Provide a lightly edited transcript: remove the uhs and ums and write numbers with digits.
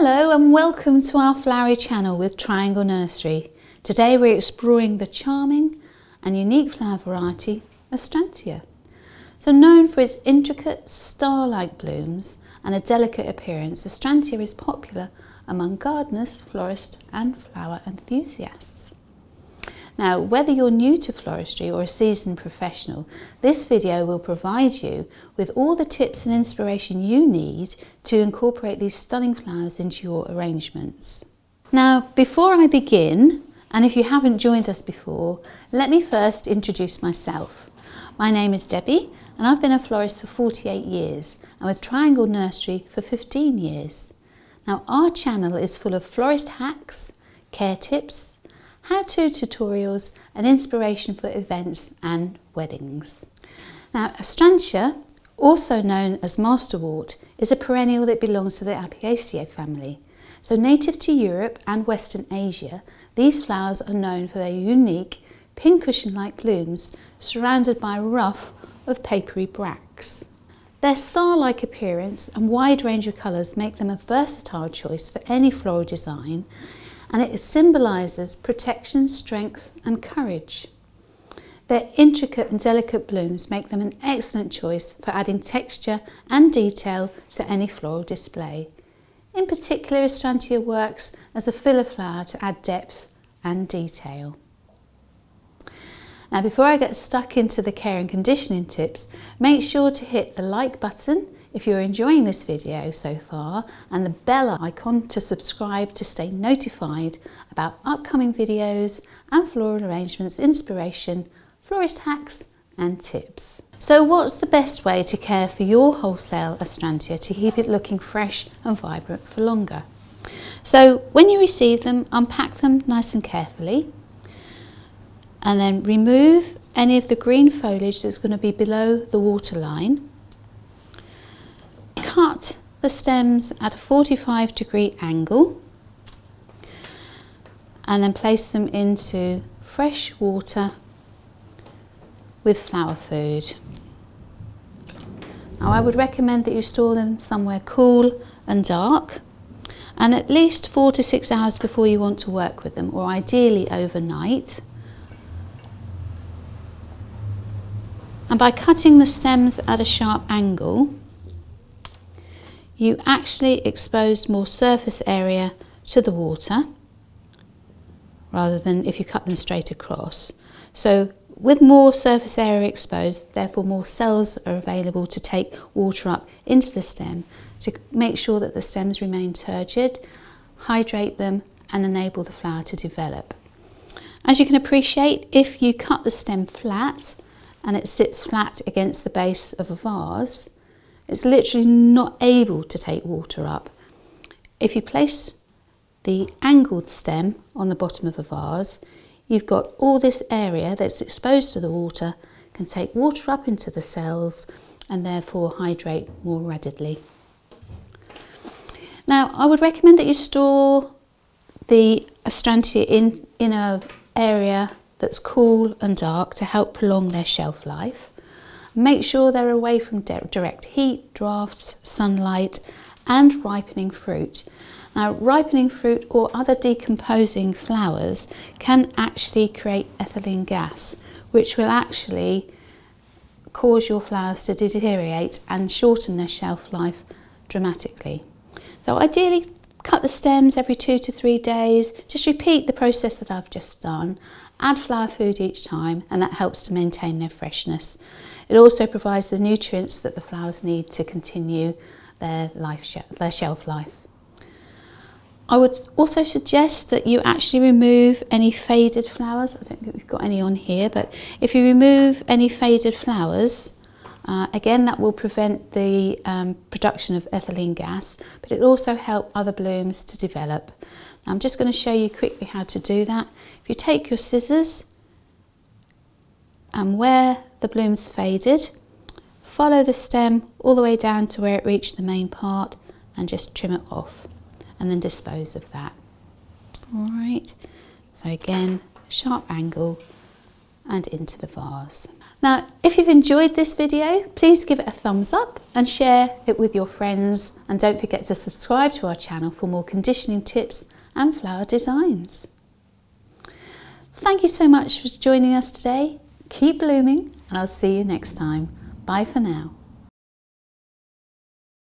Hello and welcome to our flowery channel with Triangle Nursery. Today we're exploring the charming and unique flower variety Astrantia. So known for its intricate star-like blooms and a delicate appearance, Astrantia is popular among gardeners, florists and flower enthusiasts. Now, whether you're new to floristry or a seasoned professional, this video will provide you with all the tips and inspiration you need to incorporate these stunning flowers into your arrangements. Now, before I begin, and if you haven't joined us before, let me first introduce myself. My name is Debbie and I've been a florist for 48 years and with Triangle Nursery for 15 years. Now, our channel is full of florist hacks, care tips, how-to tutorials and inspiration for events and weddings. Now, Astrantia, also known as masterwort, is a perennial that belongs to the Apiaceae family. So native to Europe and Western Asia, these flowers are known for their unique pincushion-like blooms surrounded by a ruff of papery bracts. Their star-like appearance and wide range of colours make them a versatile choice for any floral design, and it symbolises protection, strength and courage. Their intricate and delicate blooms make them an excellent choice for adding texture and detail to any floral display. In particular, Astrantia works as a filler flower to add depth and detail. Now, before I get stuck into the care and conditioning tips, make sure to hit the like button if you're enjoying this video so far and the bell icon to subscribe to stay notified about upcoming videos and floral arrangements, inspiration, florist hacks and tips. So what's the best way to care for your wholesale Astrantia to keep it looking fresh and vibrant for longer? So when you receive them, unpack them nice and carefully and then remove any of the green foliage that's going to be below the waterline. Cut the stems at a 45-degree angle and then place them into fresh water with flower food. Now, I would recommend that you store them somewhere cool and dark and at least 4 to 6 hours before you want to work with them, or ideally overnight. And by cutting the stems at a sharp angle, you actually expose more surface area to the water rather than if you cut them straight across. So with more surface area exposed, therefore more cells are available to take water up into the stem to make sure that the stems remain turgid, hydrate them and enable the flower to develop. As you can appreciate, if you cut the stem flat and it sits flat against the base of a vase, it's literally not able to take water up. If you place the angled stem on the bottom of a vase, you've got all this area that's exposed to the water, can take water up into the cells and therefore hydrate more readily. Now, I would recommend that you store the Astrantia in an area that's cool and dark to help prolong their shelf life. Make sure they're away from direct heat, drafts, sunlight and ripening fruit. Now, ripening fruit or other decomposing flowers can actually create ethylene gas, which will actually cause your flowers to deteriorate and shorten their shelf life dramatically. So ideally, cut the stems every 2 to 3 days. Just repeat the process that I've just done. Add flower food each time and that helps to maintain their freshness. It also provides the nutrients that the flowers need to continue their shelf life. I would also suggest that you actually remove any faded flowers. I don't think we've got any on here, but if you remove any faded flowers, again that will prevent the production of ethylene gas, but it also helps other blooms to develop. Now, I'm just going to show you quickly how to do that. If you take your scissors and where the bloom's faded, follow the stem all the way down to where it reached the main part and just trim it off and then dispose of that. All right, so again, sharp angle and into the vase. Now, if you've enjoyed this video, please give it a thumbs up and share it with your friends. And don't forget to subscribe to our channel for more conditioning tips and flower designs. Thank you so much for joining us today. Keep blooming, and I'll see you next time. Bye for now.